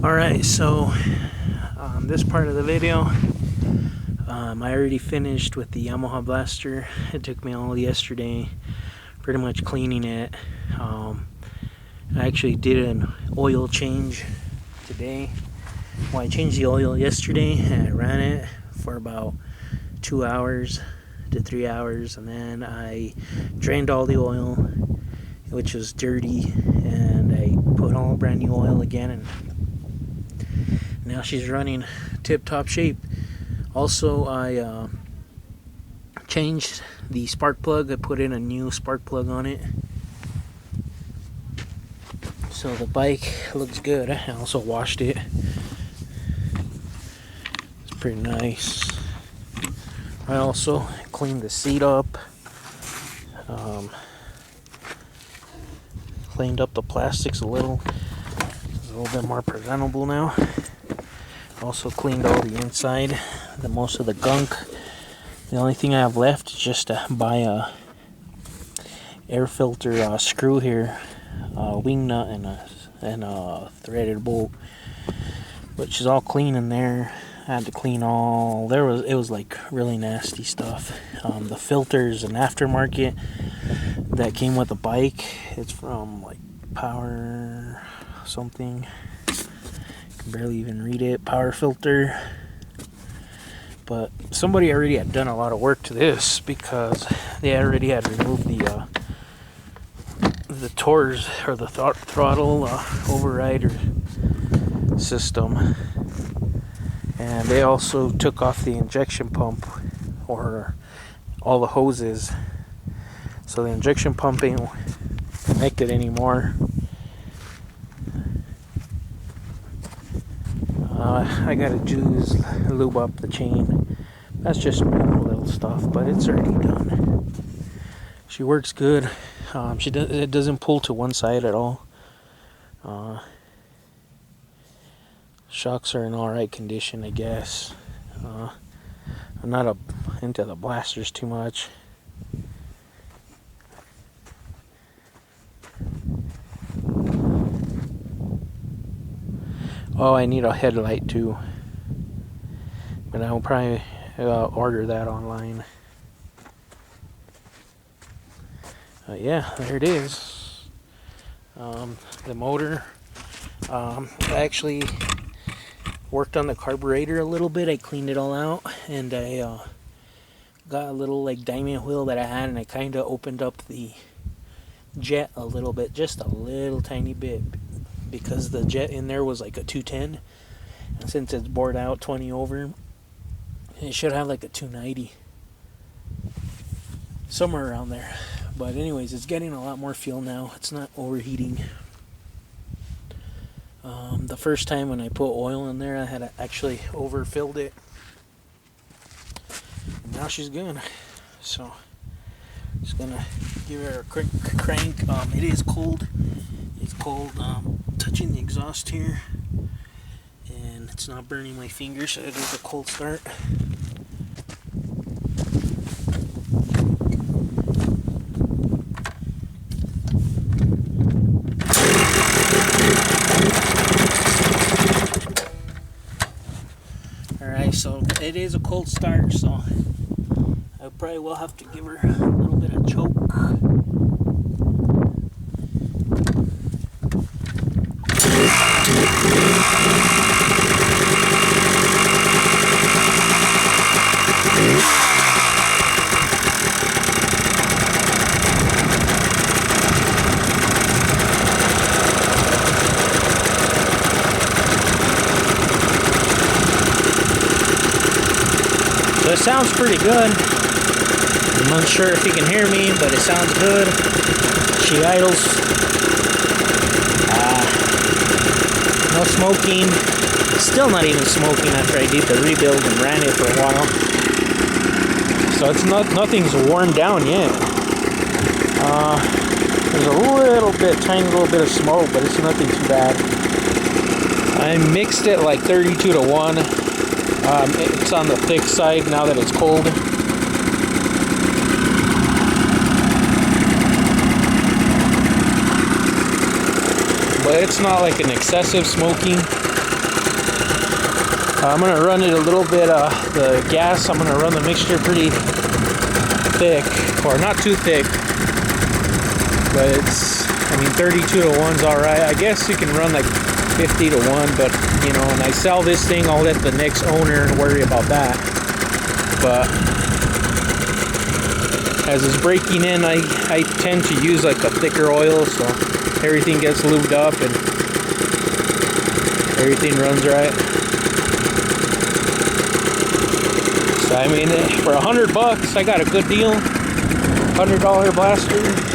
Alright, so this part of the video, I already finished with the Yamaha blaster. It took me all yesterday pretty much cleaning it. I actually did an oil change today. Well, I changed the oil yesterday and I ran it for about 2 hours to 3 hours, and then I drained all the oil, which was dirty, and I put all brand new oil again, and now she's running tip-top shape. Also, I changed the spark plug. I put in a new spark plug on it, so the bike looks good. I also washed it. It's pretty nice. I also cleaned the seat up, cleaned up the plastics a little. It's a little bit more presentable now. Also cleaned all the inside, most of the gunk. The only thing I have left is just to buy a air filter screw here, wing nut, and a threaded bolt, which is all clean in there. I had to clean all. It was like really nasty stuff. The filter's an aftermarket that came with the bike. It's from like Power something. Barely even read it. Power filter. But somebody already had done a lot of work to this because they already had removed the TORS, or the throttle overrider system, and they also took off the injection pump, or all the hoses, so the injection pump ain't connected anymore. I gotta lube up the chain. That's just little stuff, but it's already done. She works good. It doesn't pull to one side at all. Shocks are in alright condition, I guess. I'm not into the blasters too much. Oh, I need a headlight too, but I will probably order that online. Yeah, there it is. The motor. I actually worked on the carburetor a little bit. I cleaned it all out, and I got a little like diamond wheel that I had, and I kind of opened up the jet a little bit, just a little tiny bit, because the jet in there was like a 210, and since it's bored out 20 over, it should have like a 290, somewhere around there. But anyways, it's getting a lot more fuel now. It's not overheating. The first time when I put oil in there, I had actually overfilled it, and now she's good. So just gonna give her a quick crank. It is cold. It's cold. Touching the exhaust here, and it's not burning my fingers, so it is a cold start. Alright, so it is a cold start, so I probably will have to give her a little bit of choke. So it sounds pretty good. I'm unsure if you can hear me, but it sounds good. She idles. No smoking. Still not even smoking after I did the rebuild and ran it for a while. So it's nothing's worn down yet. There's a tiny little bit of smoke, but it's nothing too bad. I mixed it like 32 to 1. It's on the thick side now that it's cold. But it's not like an excessive smoking. I'm gonna run it a little bit, the gas, I'm gonna run the mixture pretty thick, or not too thick, but it's, I mean, 32 to 1's alright. I guess you can run like 50 to 1, but you know, when I sell this thing, I'll let the next owner worry about that. But as it's breaking in, I tend to use like a thicker oil, so everything gets lubed up and everything runs right. So I mean, for $100, I got a good deal. $100 blaster.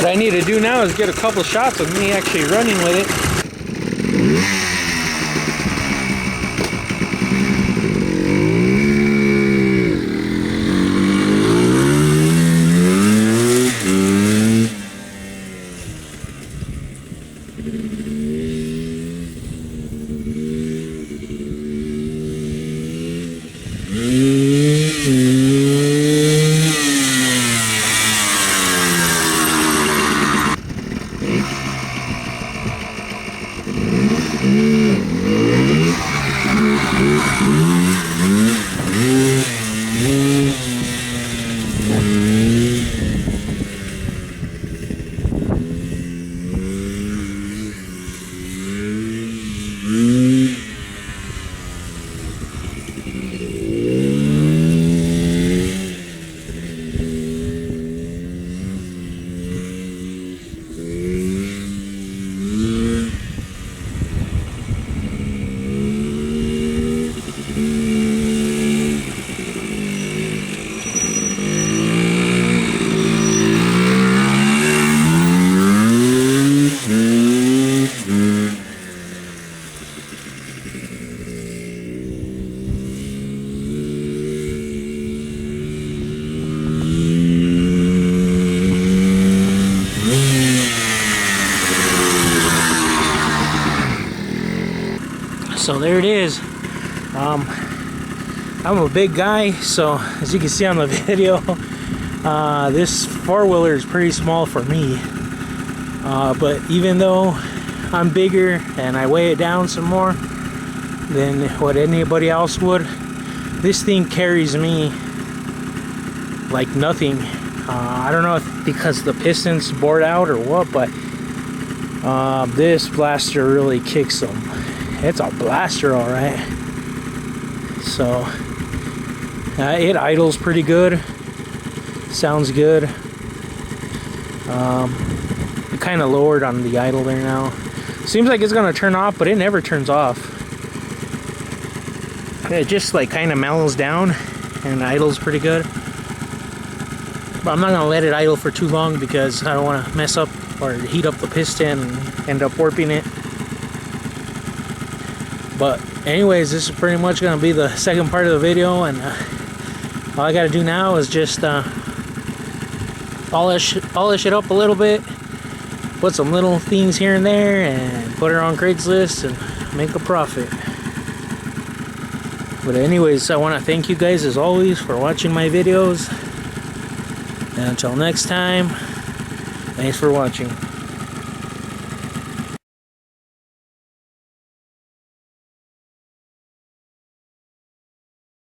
What I need to do now is get a couple shots of me actually running with it. So there it is. I'm a big guy, so as you can see on the video, this four-wheeler is pretty small for me. But even though I'm bigger and I weigh it down some more than what anybody else would, this thing carries me like nothing. I don't know if because the piston's bored out or what, but this blaster really kicks them. It's a blaster, all right. So it idles pretty good. Sounds good. Kind of lowered on the idle there now. Seems like it's gonna turn off, but it never turns off. It just like kind of mellows down and idles pretty good. But I'm not gonna let it idle for too long because I don't want to mess up or heat up the piston and end up warping it. But anyways, this is pretty much going to be the second part of the video, and all I got to do now is just polish it up a little bit, put some little things here and there, and put it on Craigslist and make a profit. But anyways, I want to thank you guys as always for watching my videos, and until next time, thanks for watching.